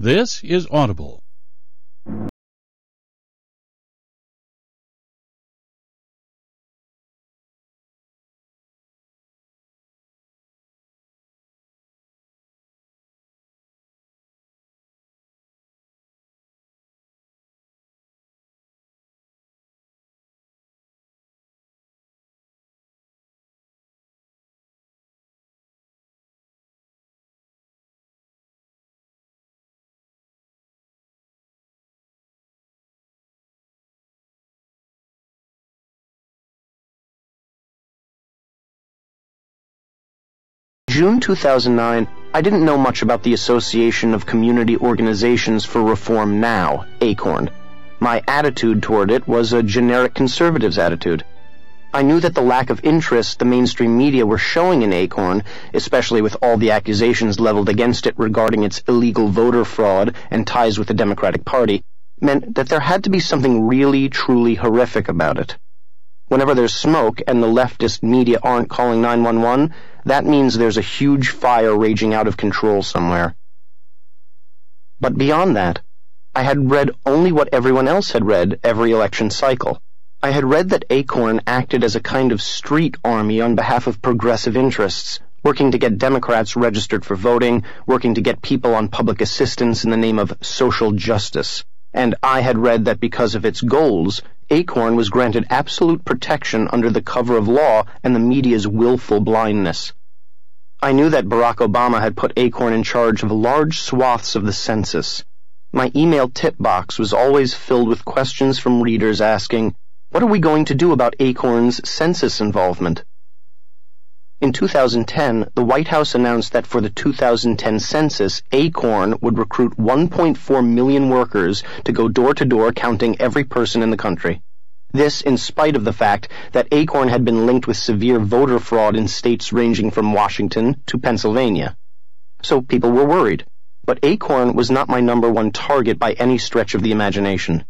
This is Audible. June 2009, I didn't know much about the Association of Community Organizations for Reform Now, ACORN. My attitude toward it was a generic conservative's attitude. I knew that the lack of interest the mainstream media were showing in ACORN, especially with all the accusations leveled against it regarding its illegal voter fraud and ties with the Democratic Party, meant that there had to be something really, truly horrific about it. Whenever there's smoke and the leftist media aren't calling 911, that means there's a huge fire raging out of control somewhere. But beyond that, I had read only what everyone else had read every election cycle. I had read that ACORN acted as a kind of street army on behalf of progressive interests, working to get Democrats registered for voting, working to get people on public assistance in the name of social justice. And I had read that because of its goals, ACORN was granted absolute protection under the cover of law and the media's willful blindness. I knew that Barack Obama had put ACORN in charge of large swaths of the census. My email tip box was always filled with questions from readers asking, "What are we going to do about ACORN's census involvement?" In 2010, the White House announced that for the 2010 census, ACORN would recruit 1.4 million workers to go door-to-door counting every person in the country. This in spite of the fact that ACORN had been linked with severe voter fraud in states ranging from Washington to Pennsylvania. So people were worried, but ACORN was not my number one target by any stretch of the imagination.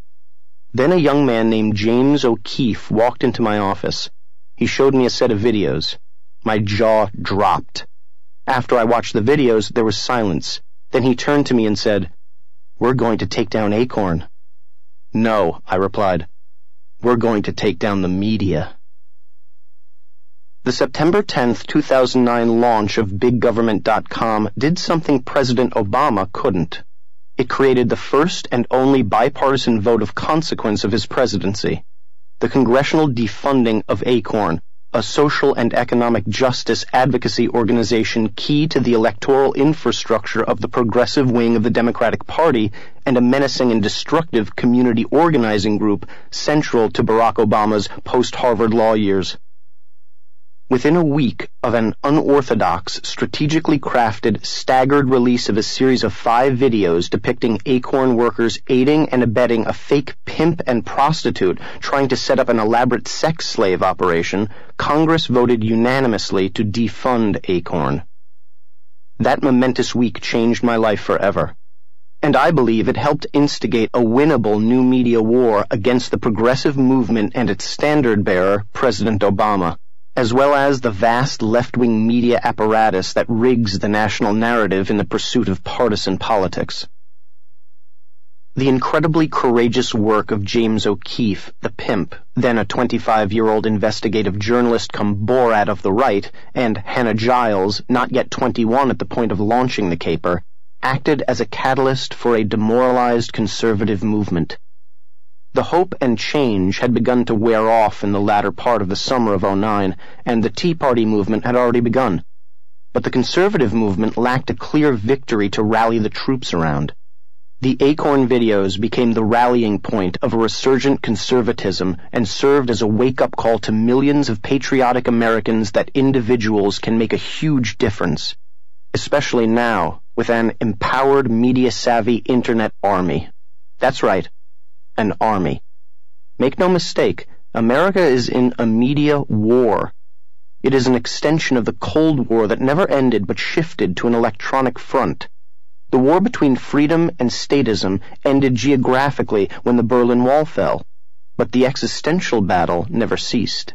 Then a young man named James O'Keefe walked into my office. He showed me a set of videos. My jaw dropped. After I watched the videos, there was silence. Then he turned to me and said, "We're going to take down ACORN." "No," I replied. "We're going to take down the media." The September 10th, 2009 launch of BigGovernment.com did something President Obama couldn't. It created the first and only bipartisan vote of consequence of his presidency, the congressional defunding of ACORN, a social and economic justice advocacy organization key to the electoral infrastructure of the progressive wing of the Democratic Party and a menacing and destructive community organizing group central to Barack Obama's post-Harvard law years. Within a week of an unorthodox, strategically crafted, staggered release of a series of 5 videos depicting ACORN workers aiding and abetting a fake pimp and prostitute trying to set up an elaborate sex slave operation, Congress voted unanimously to defund ACORN. That momentous week changed my life forever. And I believe it helped instigate a winnable new media war against the progressive movement and its standard-bearer, President Obama, as well as the vast left-wing media apparatus that rigs the national narrative in the pursuit of partisan politics. The incredibly courageous work of James O'Keefe, the pimp, then a 25-year-old investigative journalist come Borat of the right, and Hannah Giles, not yet 21 at the point of launching the caper, acted as a catalyst for a demoralized conservative movement. The hope and change had begun to wear off in the latter part of the summer of '09, and the Tea Party movement had already begun. But the conservative movement lacked a clear victory to rally the troops around. The ACORN videos became the rallying point of a resurgent conservatism and served as a wake-up call to millions of patriotic Americans that individuals can make a huge difference, especially now with an empowered, media-savvy internet army. That's right. An army. Make no mistake, America is in a media war. It is an extension of the Cold War that never ended but shifted to an electronic front. The war between freedom and statism ended geographically when the Berlin Wall fell, but the existential battle never ceased.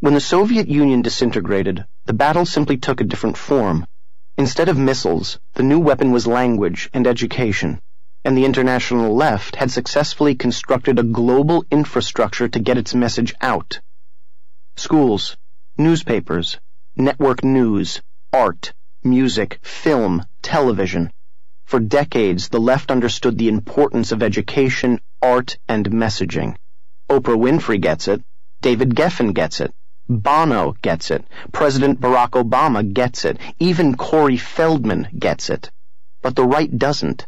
When the Soviet Union disintegrated, the battle simply took a different form. Instead of missiles, the new weapon was language and education, and the international left had successfully constructed a global infrastructure to get its message out. Schools, newspapers, network news, art, music, film, television. For decades, the left understood the importance of education, art, and messaging. Oprah Winfrey gets it. David Geffen gets it. Bono gets it. President Barack Obama gets it. Even Corey Feldman gets it. But the right doesn't.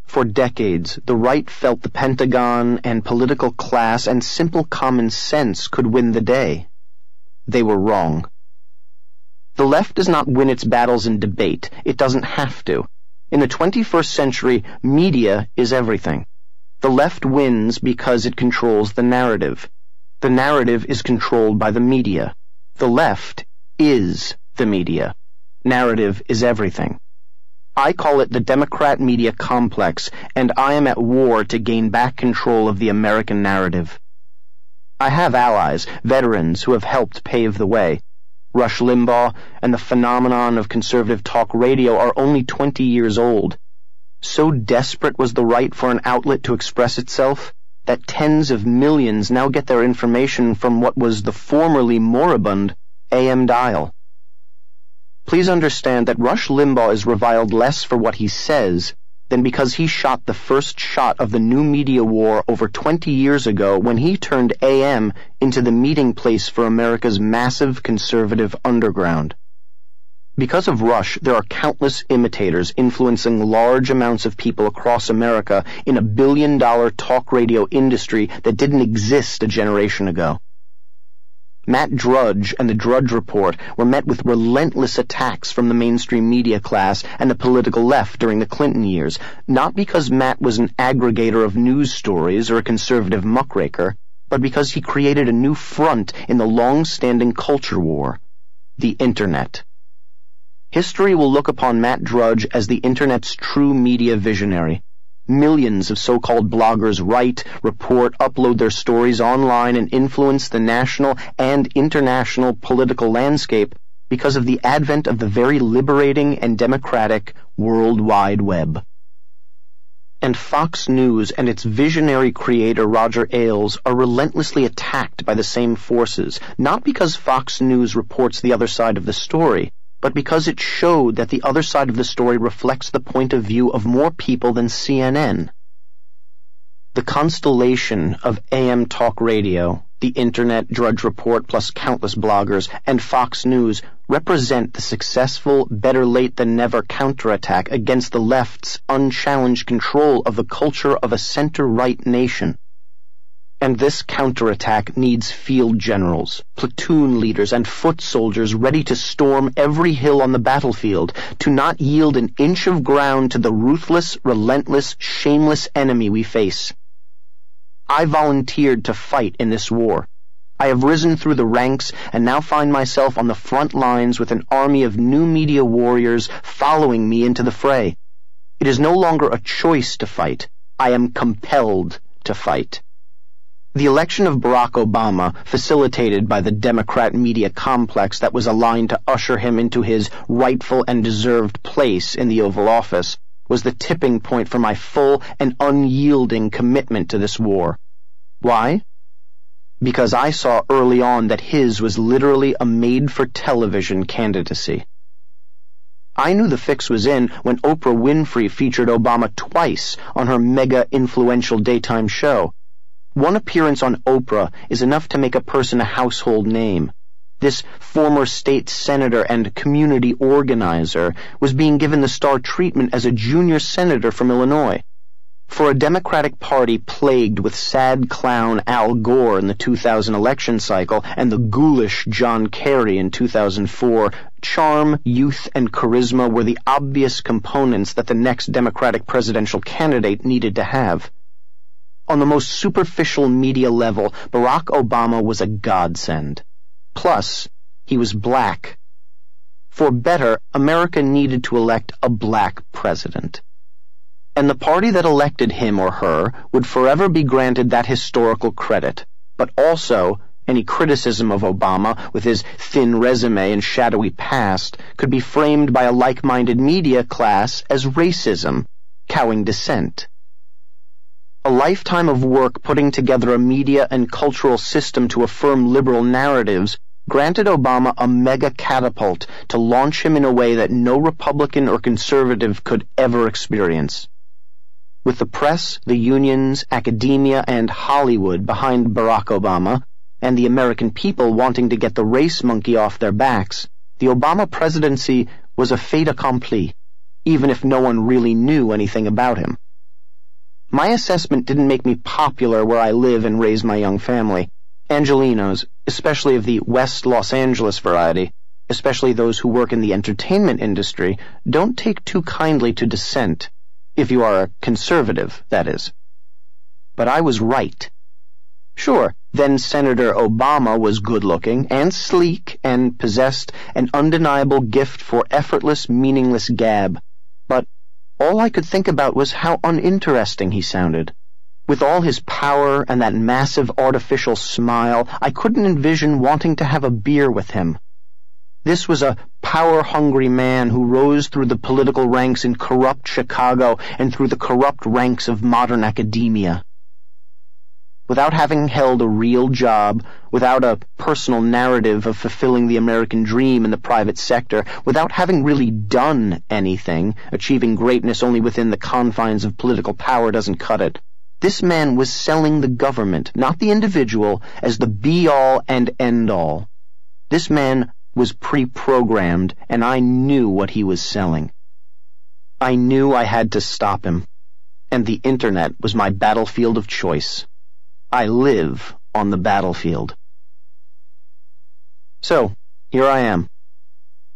For decades, the right felt the Pentagon and political class and simple common sense could win the day. They were wrong. The left does not win its battles in debate. It doesn't have to. In the 21st century, media is everything. The left wins because it controls the narrative. The narrative is controlled by the media. The left is the media. Narrative is everything. I call it the Democrat media complex, and I am at war to gain back control of the American narrative. I have allies, veterans who have helped pave the way. Rush Limbaugh and the phenomenon of conservative talk radio are only 20 years old. So desperate was the right for an outlet to express itself that tens of millions now get their information from what was the formerly moribund AM dial. Please understand that Rush Limbaugh is reviled less for what he says than because he shot the first shot of the new media war over 20 years ago when he turned AM into the meeting place for America's massive conservative underground. Because of Rush, there are countless imitators influencing large amounts of people across America in a billion-dollar talk radio industry that didn't exist a generation ago. Matt Drudge and the Drudge Report were met with relentless attacks from the mainstream media class and the political left during the Clinton years, not because Matt was an aggregator of news stories or a conservative muckraker, but because he created a new front in the long-standing culture war, the Internet. History will look upon Matt Drudge as the Internet's true media visionary. Millions of so-called bloggers write, report, upload their stories online and influence the national and international political landscape because of the advent of the very liberating and democratic World Wide Web. And Fox News and its visionary creator Roger Ailes are relentlessly attacked by the same forces, not because Fox News reports the other side of the story, but because it showed that the other side of the story reflects the point of view of more people than CNN. The constellation of AM talk radio, the Internet, Drudge Report, plus countless bloggers, and Fox News represent the successful, better-late-than-never counterattack against the left's unchallenged control of the culture of a center-right nation. And this counterattack needs field generals, platoon leaders, and foot soldiers ready to storm every hill on the battlefield, to not yield an inch of ground to the ruthless, relentless, shameless enemy we face. I volunteered to fight in this war. I have risen through the ranks and now find myself on the front lines with an army of new media warriors following me into the fray. It is no longer a choice to fight. I am compelled to fight. The election of Barack Obama, facilitated by the Democrat media complex that was aligned to usher him into his rightful and deserved place in the Oval Office, was the tipping point for my full and unyielding commitment to this war. Why? Because I saw early on that his was literally a made-for-television candidacy. I knew the fix was in when Oprah Winfrey featured Obama twice on her mega-influential daytime show. One appearance on Oprah is enough to make a person a household name. This former state senator and community organizer was being given the star treatment as a junior senator from Illinois. For a Democratic Party plagued with sad clown Al Gore in the 2000 election cycle and the ghoulish John Kerry in 2004, charm, youth, and charisma were the obvious components that the next Democratic presidential candidate needed to have. On the most superficial media level, Barack Obama was a godsend. Plus, he was black. For better, America needed to elect a black president. And the party that elected him or her would forever be granted that historical credit, but also Any criticism of Obama, with his thin resume and shadowy past, could be framed by a like-minded media class as racism, cowing dissent. A lifetime of work putting together a media and cultural system to affirm liberal narratives granted Obama a mega catapult to launch him in a way that no Republican or conservative could ever experience. With the press, the unions, academia, and Hollywood behind Barack Obama, and the American people wanting to get the race monkey off their backs, the Obama presidency was a fait accompli, even if no one really knew anything about him. My assessment didn't make me popular where I live and raise my young family. Angelenos, especially of the West Los Angeles variety, especially those who work in the entertainment industry, don't take too kindly to dissent, if you are a conservative, that is. But I was right. Sure, then Senator Obama was good-looking and sleek and possessed an undeniable gift for effortless, meaningless gab, but all I could think about was how uninteresting he sounded. With all his power and that massive artificial smile, I couldn't envision wanting to have a beer with him. This was a power-hungry man who rose through the political ranks in corrupt Chicago and through the corrupt ranks of modern academia. Without having held a real job, without a personal narrative of fulfilling the American dream in the private sector, without having really done anything, achieving greatness only within the confines of political power doesn't cut it. This man was selling the government, not the individual, as the be-all and end-all. This man was pre-programmed, and I knew what he was selling. I knew I had to stop him, and the Internet was my battlefield of choice. I live on the battlefield. So, here I am,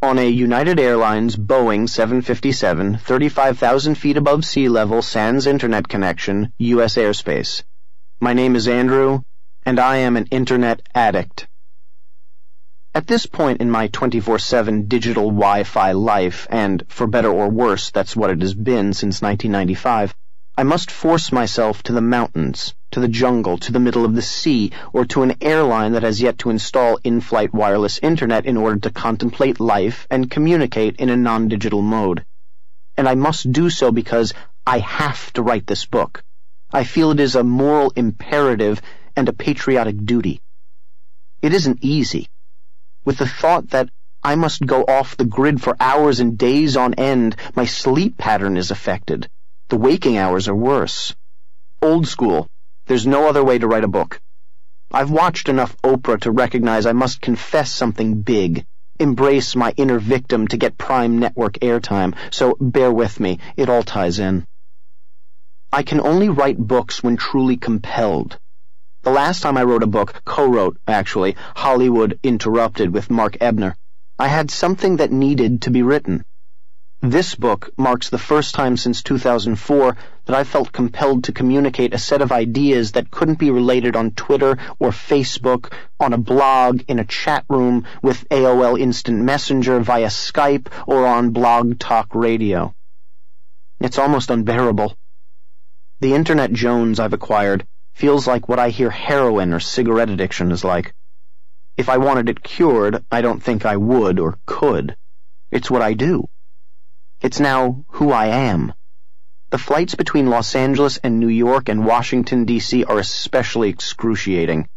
on a United Airlines Boeing 757, 35,000 feet above sea level, sans internet connection, U.S. airspace. My name is Andrew, and I am an internet addict. At this point in my 24/7 digital Wi-Fi life, and for better or worse, that's what it has been since 1995, I must force myself to the mountains, to the jungle, to the middle of the sea, or to an airline that has yet to install in-flight wireless internet in order to contemplate life and communicate in a non-digital mode. And I must do so because I have to write this book. I feel it is a moral imperative and a patriotic duty. It isn't easy. With the thought that I must go off the grid for hours and days on end, my sleep pattern is affected. The waking hours are worse. Old school. There's no other way to write a book. I've watched enough Oprah to recognize I must confess something big, embrace my inner victim to get prime network airtime, so bear with me, it all ties in. I can only write books when truly compelled. The last time I wrote a book, co-wrote, actually, Hollywood Interrupted with Mark Ebner, I had something that needed to be written. This book marks the first time since 2004 that I felt compelled to communicate a set of ideas that couldn't be related on Twitter or Facebook, on a blog, in a chat room, with AOL Instant Messenger, via Skype, or on Blog Talk Radio. It's almost unbearable. The Internet Jones I've acquired feels like what I hear heroin or cigarette addiction is like. If I wanted it cured, I don't think I would or could. It's what I do. It's now who I am. The flights between Los Angeles and New York and Washington, D.C. are especially excruciating.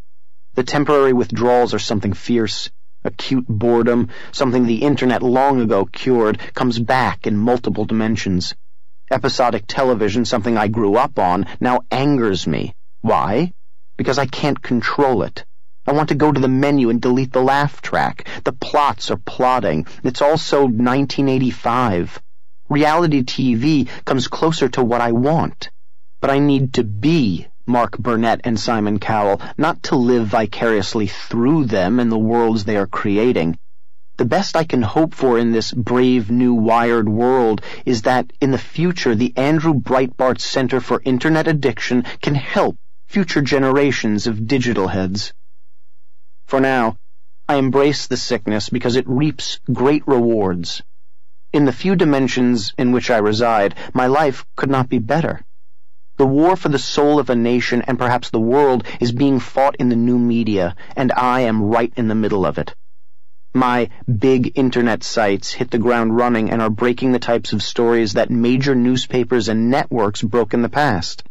The temporary withdrawals are something fierce. Acute boredom, something the Internet long ago cured, comes back in multiple dimensions. Episodic television, something I grew up on, now angers me. Why? Because I can't control it. I want to go to the menu and delete the laugh track. The plots are plotting. It's all so 1985. Reality TV comes closer to what I want. But I need to be Mark Burnett and Simon Cowell, not to live vicariously through them and the worlds they are creating. The best I can hope for in this brave new wired world is that in the future the Andrew Breitbart Center for Internet Addiction can help future generations of digital heads. For now, I embrace the sickness because it reaps great rewards. In the few dimensions in which I reside, my life could not be better. The war for the soul of a nation and perhaps the world is being fought in the new media, and I am right in the middle of it. My big internet sites hit the ground running and are breaking the types of stories that major newspapers and networks broke in the past.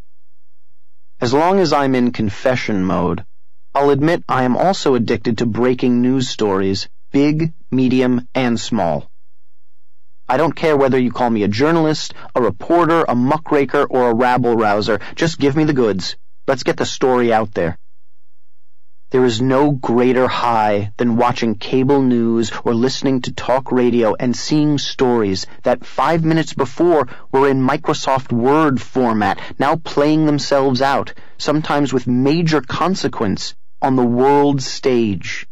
As long as I'm in confession mode, I'll admit I am also addicted to breaking news stories, big, medium, and small. I don't care whether you call me a journalist, a reporter, a muckraker, or a rabble-rouser. Just give me the goods. Let's get the story out there. There is no greater high than watching cable news or listening to talk radio and seeing stories that 5 minutes before were in Microsoft Word format, now playing themselves out, sometimes with major consequence, on the world stage.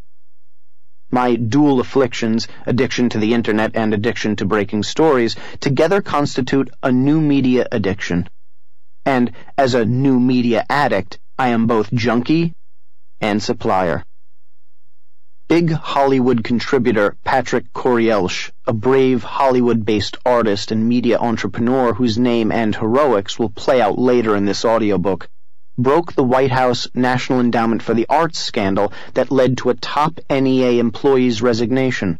My dual afflictions, addiction to the internet and addiction to breaking stories, together constitute a new media addiction. And as a new media addict, I am both junkie and supplier. Big Hollywood contributor Patrick Corielch, a brave Hollywood-based artist and media entrepreneur whose name and heroics will play out later in this audiobook, broke the White House National Endowment for the Arts scandal that led to a top NEA employee's resignation.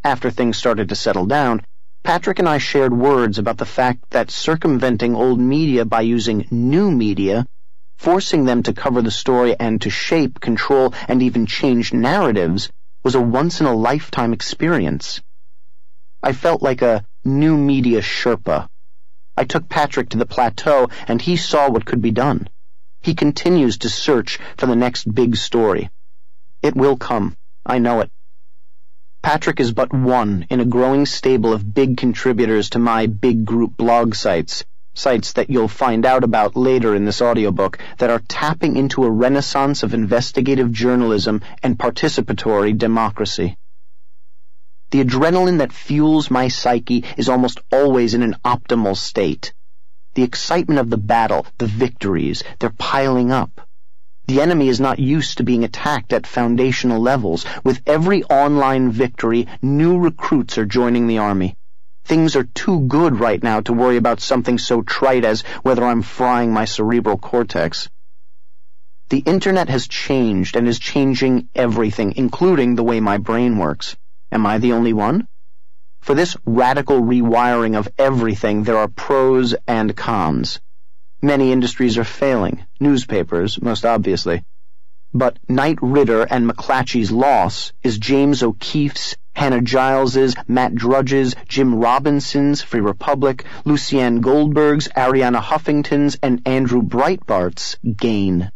After things started to settle down, Patrick and I shared words about the fact that circumventing old media by using new media, forcing them to cover the story and to shape, control, and even change narratives, was a once-in-a-lifetime experience. I felt like a new media Sherpa. I took Patrick to the plateau, and he saw what could be done. He continues to search for the next big story. It will come. I know it. Patrick is but one in a growing stable of big contributors to my big group blog sites that you'll find out about later in this audiobook, that are tapping into a renaissance of investigative journalism and participatory democracy. The adrenaline that fuels my psyche is almost always in an optimal state. The excitement of the battle, the victories, they're piling up. The enemy is not used to being attacked at foundational levels. With every online victory, new recruits are joining the army. Things are too good right now to worry about something so trite as whether I'm frying my cerebral cortex. The internet has changed and is changing everything, including the way my brain works. Am I the only one? For this radical rewiring of everything, there are pros and cons. Many industries are failing, newspapers most obviously. But Knight Ridder and McClatchy's loss is James O'Keefe's, Hannah Giles's, Matt Drudge's, Jim Robinson's Free Republic, Lucianne Goldberg's, Arianna Huffington's, and Andrew Breitbart's gain.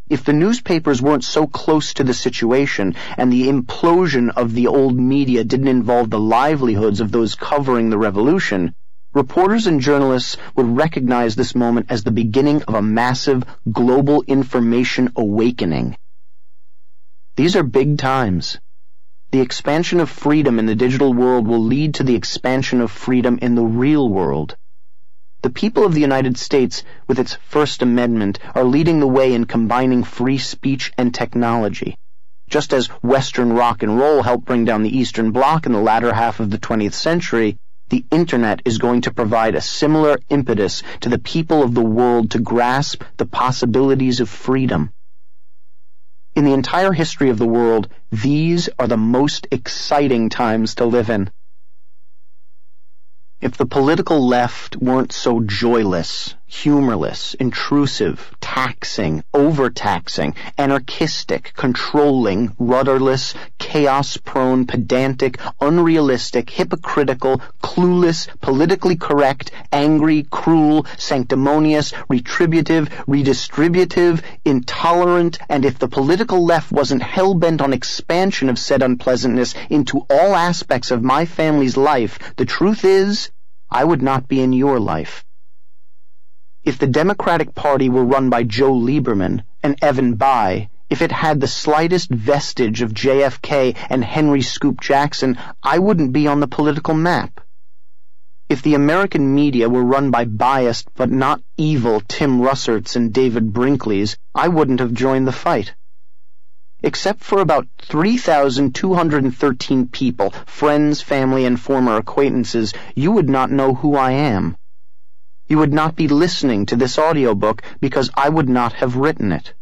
If the newspapers weren't so close to the situation and the implosion of the old media didn't involve the livelihoods of those covering the revolution, reporters and journalists would recognize this moment as the beginning of a massive global information awakening. These are big times. The expansion of freedom in the digital world will lead to the expansion of freedom in the real world. The people of the United States, with its First Amendment, are leading the way in combining free speech and technology. Just as Western rock and roll helped bring down the Eastern Bloc in the latter half of the 20th century, the Internet is going to provide a similar impetus to the people of the world to grasp the possibilities of freedom. In the entire history of the world, these are the most exciting times to live in. If the political left weren't so joyless, humorless, intrusive, taxing, overtaxing, anarchistic, controlling, rudderless, chaos-prone, pedantic, unrealistic, hypocritical, clueless, politically correct, angry, cruel, sanctimonious, retributive, redistributive, intolerant, and if the political left wasn't hell-bent on expansion of said unpleasantness into all aspects of my family's life, the truth is, I would not be in your life. If the Democratic Party were run by Joe Lieberman and Evan Bayh, if it had the slightest vestige of JFK and Henry Scoop Jackson, I wouldn't be on the political map. If the American media were run by biased but not evil Tim Russerts and David Brinkleys, I wouldn't have joined the fight. Except for about 3,213 people, friends, family, and former acquaintances, you would not know who I am. You would not be listening to this audiobook because I would not have written it.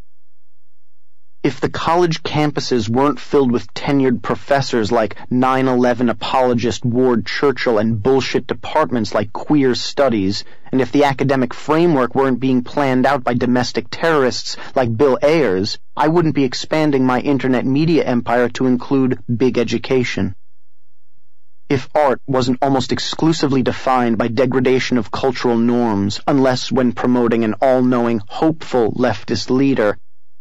If the college campuses weren't filled with tenured professors like 9/11 apologist Ward Churchill and bullshit departments like queer studies, and if the academic framework weren't being planned out by domestic terrorists like Bill Ayers, I wouldn't be expanding my internet media empire to include big education. If art wasn't almost exclusively defined by degradation of cultural norms, unless when promoting an all-knowing, hopeful leftist leader,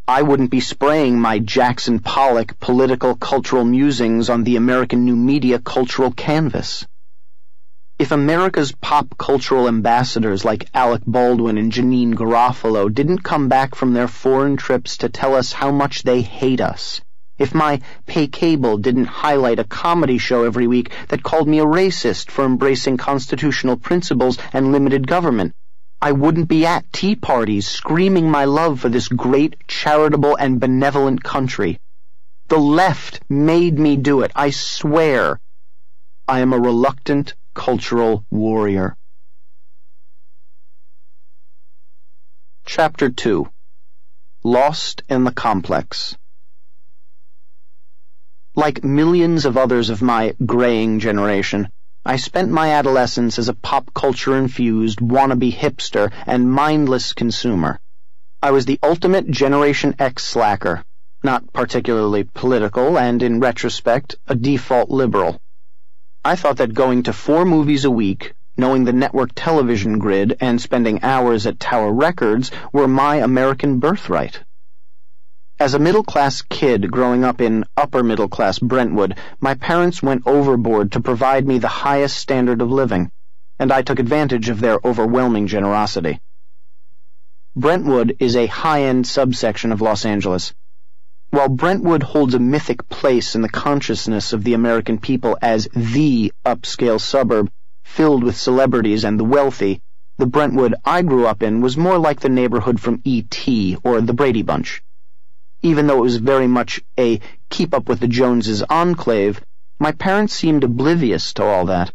I wouldn't be spraying my Jackson Pollock political cultural musings on the American new media cultural canvas. If America's pop cultural ambassadors like Alec Baldwin and Janine Garofalo didn't come back from their foreign trips to tell us how much they hate us, if my pay cable didn't highlight a comedy show every week that called me a racist for embracing constitutional principles and limited government, I wouldn't be at tea parties screaming my love for this great, charitable, and benevolent country. The left made me do it, I swear. I am a reluctant cultural warrior. Chapter 2. Lost in the Complex. Like millions of others of my graying generation, I spent my adolescence as a pop culture-infused wannabe hipster and mindless consumer. I was the ultimate Generation X slacker, not particularly political and, in retrospect, a default liberal. I thought that going to 4 movies a week, knowing the network television grid, and spending hours at Tower Records were my American birthright. As a middle-class kid growing up in upper-middle-class Brentwood, my parents went overboard to provide me the highest standard of living, and I took advantage of their overwhelming generosity. Brentwood is a high-end subsection of Los Angeles. While Brentwood holds a mythic place in the consciousness of the American people as the upscale suburb filled with celebrities and the wealthy, the Brentwood I grew up in was more like the neighborhood from E.T. or the Brady Bunch. Even though it was very much a keep-up-with-the-Joneses enclave, my parents seemed oblivious to all that.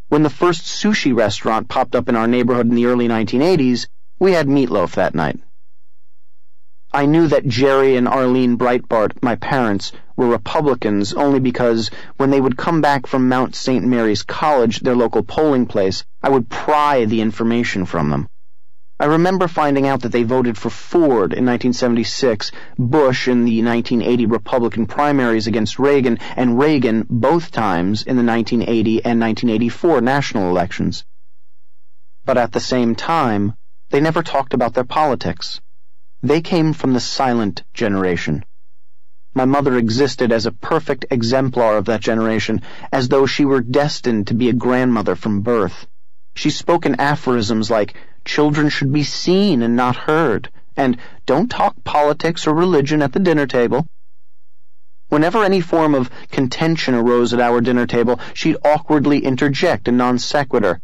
When the first sushi restaurant popped up in our neighborhood in the early 1980s, we had meatloaf that night. I knew that Jerry and Arlene Breitbart, my parents, were Republicans only because when they would come back from Mount St. Mary's College, their local polling place, I would pry the information from them. I remember finding out that they voted for Ford in 1976, Bush in the 1980 Republican primaries against Reagan, and Reagan both times in the 1980 and 1984 national elections. But at the same time, they never talked about their politics. They came from the silent generation. My mother existed as a perfect exemplar of that generation, as though she were destined to be a grandmother from birth. She spoke in aphorisms like, "Children should be seen and not heard," and "Don't talk politics or religion at the dinner table." Whenever any form of contention arose at our dinner table, she'd awkwardly interject a non sequitur.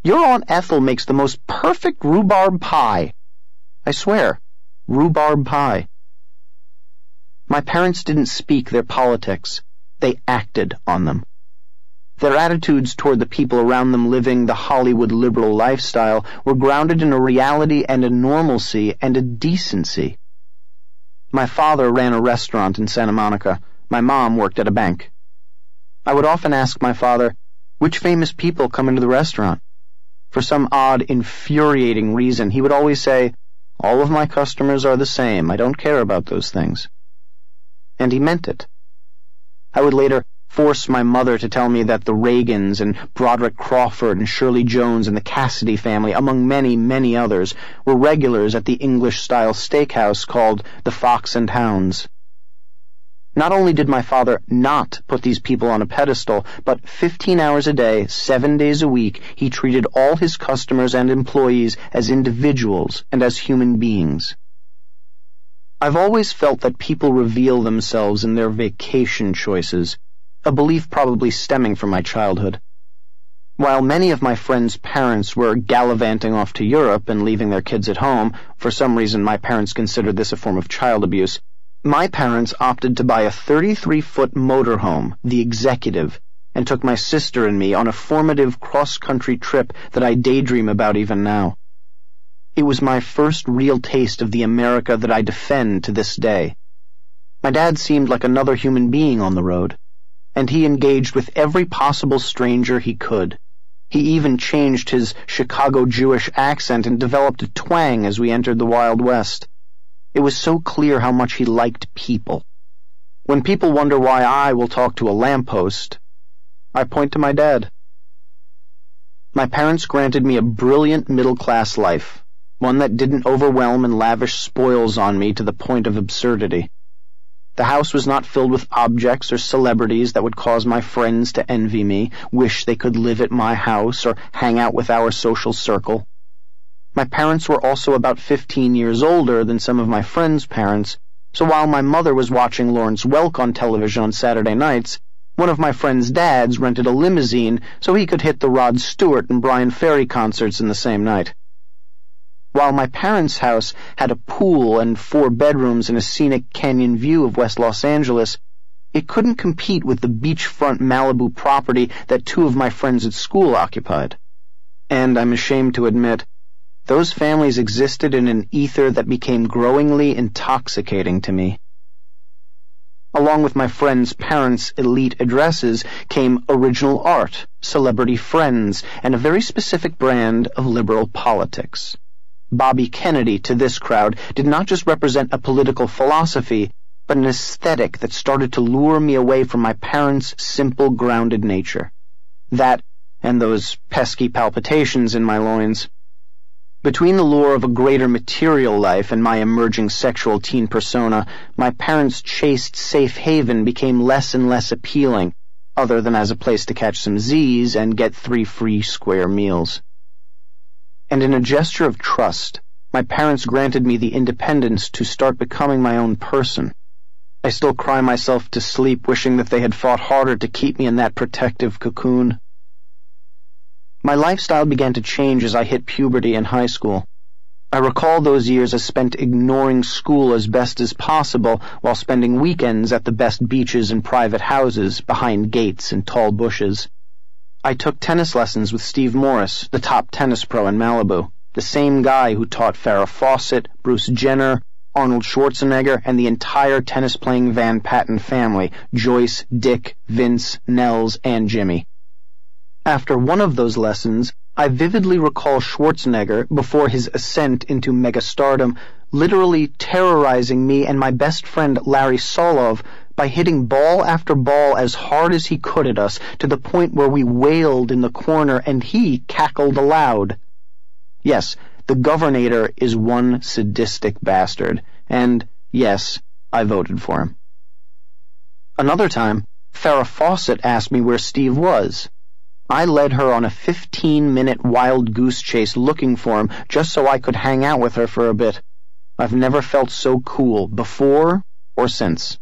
"Your Aunt Ethel makes the most perfect rhubarb pie." I swear, rhubarb pie. My parents didn't speak their politics. They acted on them. Their attitudes toward the people around them living the Hollywood liberal lifestyle were grounded in a reality and a normalcy and a decency. My father ran a restaurant in Santa Monica. My mom worked at a bank. I would often ask my father, "Which famous people come into the restaurant?" For some odd, infuriating reason, he would always say, "All of my customers are the same. I don't care about those things." And he meant it. I would later force my mother to tell me that the Reagans and Broderick Crawford and Shirley Jones and the Cassidy family, among many, many others, were regulars at the English-style steakhouse called the Fox and Hounds. Not only did my father not put these people on a pedestal, but 15 hours a day, 7 days a week, he treated all his customers and employees as individuals and as human beings. I've always felt that people reveal themselves in their vacation choices, a belief probably stemming from my childhood. While many of my friends' parents were gallivanting off to Europe and leaving their kids at home, for some reason my parents considered this a form of child abuse, my parents opted to buy a 33-foot motorhome, the Executive, and took my sister and me on a formative cross-country trip that I daydream about even now. It was my first real taste of the America that I defend to this day. My dad seemed like another human being on the road, and he engaged with every possible stranger he could. He even changed his Chicago Jewish accent and developed a twang as we entered the Wild West. It was so clear how much he liked people. When people wonder why I will talk to a lamppost, I point to my dad. My parents granted me a brilliant middle-class life, one that didn't overwhelm and lavish spoils on me to the point of absurdity. The house was not filled with objects or celebrities that would cause my friends to envy me, wish they could live at my house, or hang out with our social circle. My parents were also about 15 years older than some of my friends' parents, so while my mother was watching Lawrence Welk on television on Saturday nights, one of my friends' dads rented a limousine so he could hit the Rod Stewart and Brian Ferry concerts in the same night. While my parents' house had a pool and 4 bedrooms and a scenic canyon view of West Los Angeles, it couldn't compete with the beachfront Malibu property that 2 of my friends at school occupied. And I'm ashamed to admit, those families existed in an ether that became growingly intoxicating to me. Along with my friends' parents' elite addresses came original art, celebrity friends, and a very specific brand of liberal politics. Bobby Kennedy, to this crowd, did not just represent a political philosophy, but an aesthetic that started to lure me away from my parents' simple, grounded nature. That, and those pesky palpitations in my loins. Between the lure of a greater material life and my emerging sexual teen persona, my parents' chaste safe haven became less and less appealing, other than as a place to catch some Z's and get 3 free square meals. And in a gesture of trust, my parents granted me the independence to start becoming my own person. I still cry myself to sleep wishing that they had fought harder to keep me in that protective cocoon. My lifestyle began to change as I hit puberty and high school. I recall those years as spent ignoring school as best as possible while spending weekends at the best beaches and private houses behind gates and tall bushes. I took tennis lessons with Steve Morris, the top tennis pro in Malibu, the same guy who taught Farrah Fawcett, Bruce Jenner, Arnold Schwarzenegger, and the entire tennis-playing Van Patten family, Joyce, Dick, Vince, Nels, and Jimmy. After one of those lessons, I vividly recall Schwarzenegger, before his ascent into megastardom, literally terrorizing me and my best friend Larry Solov by hitting ball after ball as hard as he could at us, to the point where we wailed in the corner and he cackled aloud. Yes, the Governator is one sadistic bastard, and yes, I voted for him. Another time, Farrah Fawcett asked me where Steve was. I led her on a 15-minute wild goose chase looking for him just so I could hang out with her for a bit. I've never felt so cool before or since.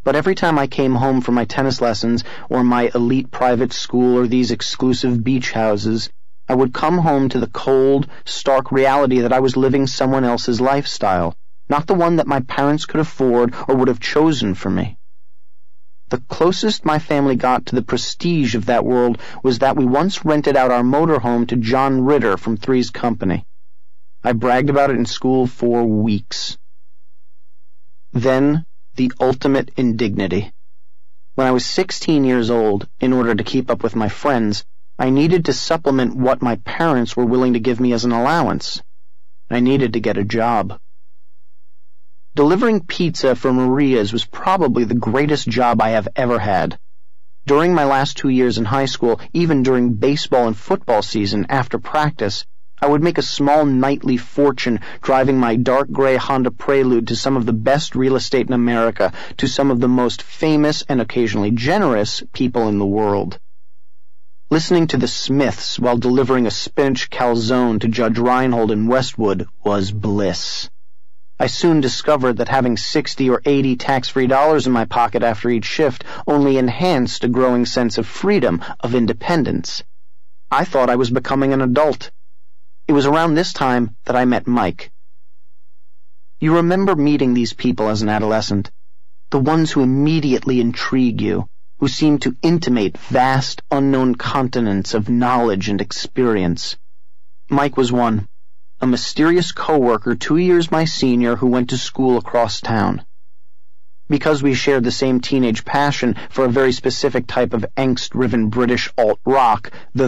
But every time I came home from my tennis lessons or my elite private school or these exclusive beach houses, I would come home to the cold, stark reality that I was living someone else's lifestyle, not the one that my parents could afford or would have chosen for me. The closest my family got to the prestige of that world was that we once rented out our motorhome to John Ritter from Three's Company. I bragged about it in school for weeks. Then, the ultimate indignity. When I was 16 years old, in order to keep up with my friends, I needed to supplement what my parents were willing to give me as an allowance. I needed to get a job. Delivering pizza for Maria's was probably the greatest job I have ever had. During my last 2 years in high school, even during baseball and football season after practice, I would make a small nightly fortune driving my dark gray Honda Prelude to some of the best real estate in America, to some of the most famous and occasionally generous people in the world. Listening to the Smiths while delivering a spinach calzone to Judge Reinhold in Westwood was bliss. I soon discovered that having 60 or 80 tax-free dollars in my pocket after each shift only enhanced a growing sense of freedom, of independence. I thought I was becoming an adult. It was around this time that I met Mike. You remember meeting these people as an adolescent, the ones who immediately intrigue you, who seemed to intimate vast, unknown continents of knowledge and experience. Mike was one, a mysterious coworker 2 years my senior who went to school across town. Because we shared the same teenage passion for a very specific type of angst-driven British alt-rock, the